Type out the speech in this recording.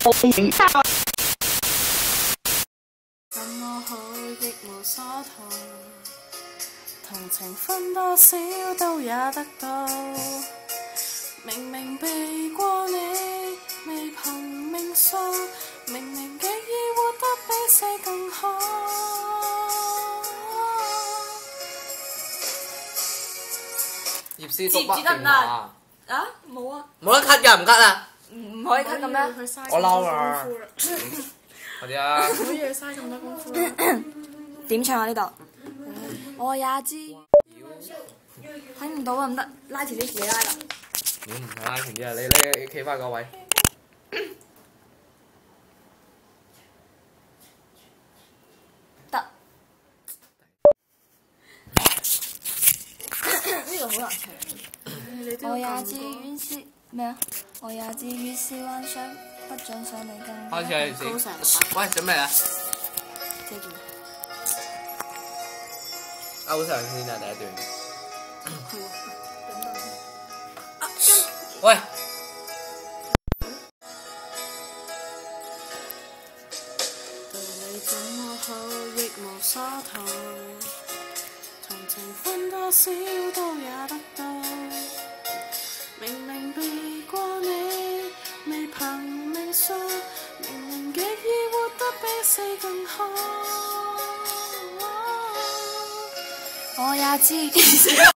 麼好亦無所圖，同情分多少都也得到。明明避過你，未憑命數，明明極易活得比死更好。葉師讀北電話啊？冇啊！冇得 cut 㗎，唔 cut 啊！唔可以 cut 咁咩？我嬲啦！快啲啊！唔可以嘥咁多功夫啦。點唱啊呢度？我也知。睇唔到啊，唔得，拉條啲自己拉啦。唔使拉前啲啊！你企翻個位。得。呢個好難唱。我也知遠是咩啊？我也知越是幻想，不准想你更開始啊！高成。喂，準備啦！記住。勾上先啊！第一段。係喎。喂。對你怎麼好亦無所圖，同情分多少都也得到。明明避過你，未憑命數，明明極易活得比死更好。我也知。